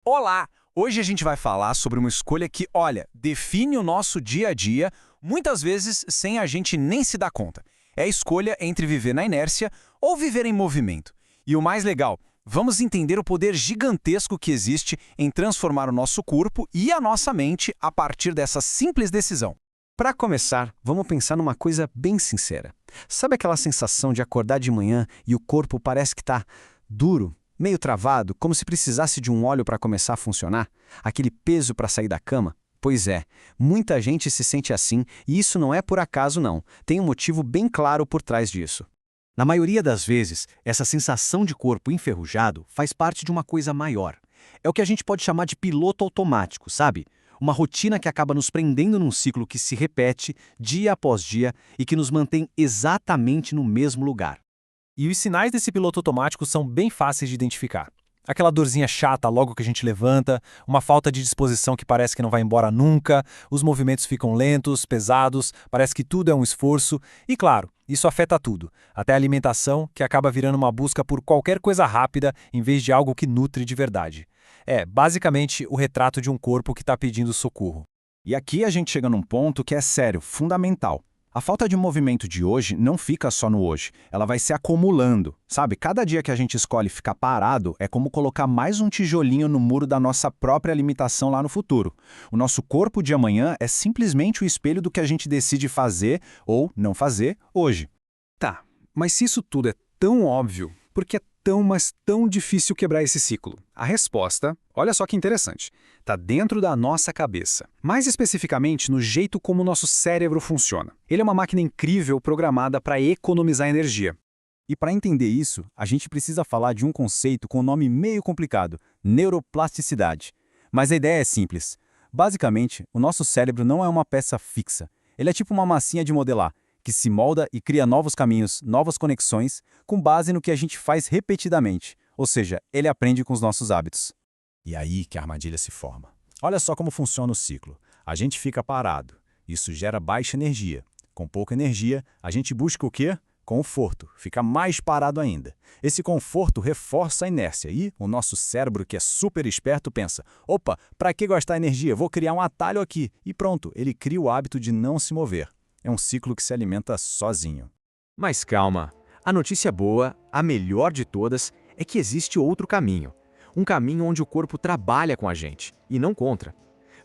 Olá! Hoje a gente vai falar sobre uma escolha que, olha, define o nosso dia a dia, muitas vezes sem a gente nem se dar conta. É a escolha entre viver na inércia ou viver em movimento. E o mais legal, vamos entender o poder gigantesco que existe em transformar o nosso corpo e a nossa mente a partir dessa simples decisão. Para começar, vamos pensar numa coisa bem sincera. Sabe aquela sensação de acordar de manhã e o corpo parece que está duro, meio travado, como se precisasse de um óleo para começar a funcionar? Aquele peso para sair da cama? Pois é, muita gente se sente assim e isso não é por acaso não, tem um motivo bem claro por trás disso. Na maioria das vezes, essa sensação de corpo enferrujado faz parte de uma coisa maior. É o que a gente pode chamar de piloto automático, sabe? Uma rotina que acaba nos prendendo num ciclo que se repete dia após dia e que nos mantém exatamente no mesmo lugar. E os sinais desse piloto automático são bem fáceis de identificar. Aquela dorzinha chata logo que a gente levanta, uma falta de disposição que parece que não vai embora nunca, os movimentos ficam lentos, pesados, parece que tudo é um esforço. E claro, isso afeta tudo, até a alimentação, que acaba virando uma busca por qualquer coisa rápida em vez de algo que nutre de verdade. É, basicamente, o retrato de um corpo que está pedindo socorro. E aqui a gente chega num ponto que é sério, fundamental. A falta de movimento de hoje não fica só no hoje, ela vai se acumulando. Sabe, cada dia que a gente escolhe ficar parado é como colocar mais um tijolinho no muro da nossa própria limitação lá no futuro. O nosso corpo de amanhã é simplesmente o espelho do que a gente decide fazer ou não fazer hoje. Tá, mas se isso tudo é tão óbvio, por que é tão difícil quebrar esse ciclo? A resposta, olha só que interessante, está dentro da nossa cabeça. Mais especificamente, no jeito como o nosso cérebro funciona. Ele é uma máquina incrível programada para economizar energia. E para entender isso, a gente precisa falar de um conceito com um nome meio complicado, neuroplasticidade. Mas a ideia é simples. Basicamente, o nosso cérebro não é uma peça fixa. Ele é tipo uma massinha de modelar, que se molda e cria novos caminhos, novas conexões, com base no que a gente faz repetidamente. Ou seja, ele aprende com os nossos hábitos. E aí que a armadilha se forma. Olha só como funciona o ciclo. A gente fica parado. Isso gera baixa energia. Com pouca energia, a gente busca o quê? Conforto. Fica mais parado ainda. Esse conforto reforça a inércia e o nosso cérebro, que é super esperto, pensa: opa, para que gastar energia? Vou criar um atalho aqui. E pronto, ele cria o hábito de não se mover. É um ciclo que se alimenta sozinho. Mas calma, a notícia boa, a melhor de todas, é que existe outro caminho. Um caminho onde o corpo trabalha com a gente, e não contra.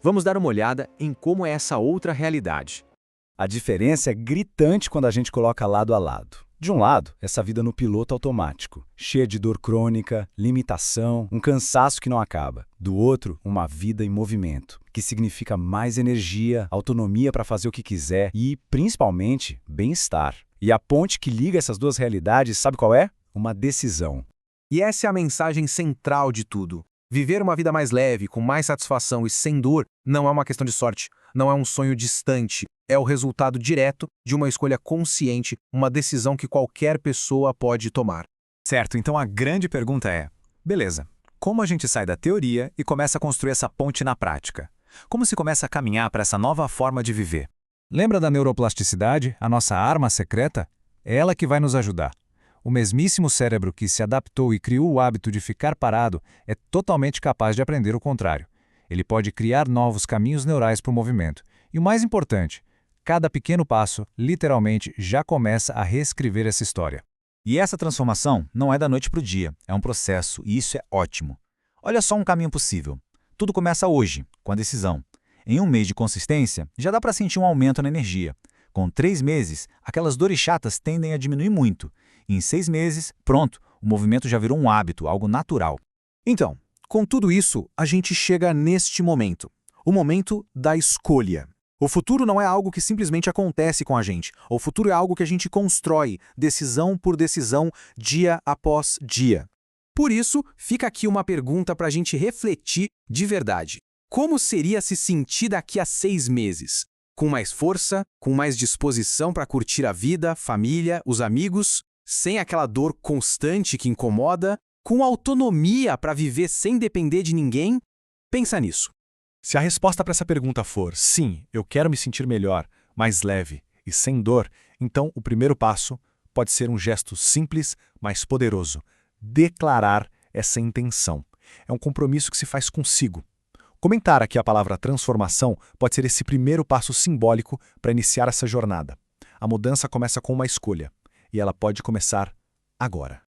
Vamos dar uma olhada em como é essa outra realidade. A diferença é gritante quando a gente coloca lado a lado. De um lado, essa vida no piloto automático, cheia de dor crônica, limitação, um cansaço que não acaba. Do outro, uma vida em movimento, que significa mais energia, autonomia para fazer o que quiser e, principalmente, bem-estar. E a ponte que liga essas duas realidades, sabe qual é? Uma decisão. E essa é a mensagem central de tudo. Viver uma vida mais leve, com mais satisfação e sem dor, não é uma questão de sorte, não é um sonho distante. É o resultado direto de uma escolha consciente, uma decisão que qualquer pessoa pode tomar. Certo, então a grande pergunta é: beleza, como a gente sai da teoria e começa a construir essa ponte na prática? Como se começa a caminhar para essa nova forma de viver? Lembra da neuroplasticidade, a nossa arma secreta? É ela que vai nos ajudar. O mesmíssimo cérebro que se adaptou e criou o hábito de ficar parado é totalmente capaz de aprender o contrário. Ele pode criar novos caminhos neurais para o movimento. E o mais importante, cada pequeno passo, literalmente, já começa a reescrever essa história. E essa transformação não é da noite para o dia, é um processo, e isso é ótimo. Olha só um caminho possível. Tudo começa hoje, com a decisão. Em um mês de consistência, já dá para sentir um aumento na energia. Com 3 meses, aquelas dores chatas tendem a diminuir muito. Em 6 meses, pronto, o movimento já virou um hábito, algo natural. Então, com tudo isso, a gente chega neste momento. O momento da escolha. O futuro não é algo que simplesmente acontece com a gente. O futuro é algo que a gente constrói, decisão por decisão, dia após dia. Por isso, fica aqui uma pergunta para a gente refletir de verdade. Como seria se sentir daqui a 6 meses? Com mais força, com mais disposição para curtir a vida, família, os amigos, sem aquela dor constante que incomoda, com autonomia para viver sem depender de ninguém? Pensa nisso. Se a resposta para essa pergunta for sim, eu quero me sentir melhor, mais leve e sem dor, então o primeiro passo pode ser um gesto simples, mas poderoso: declarar essa intenção. É um compromisso que se faz consigo. Comentar aqui a palavra transformação pode ser esse primeiro passo simbólico para iniciar essa jornada. A mudança começa com uma escolha, e ela pode começar agora.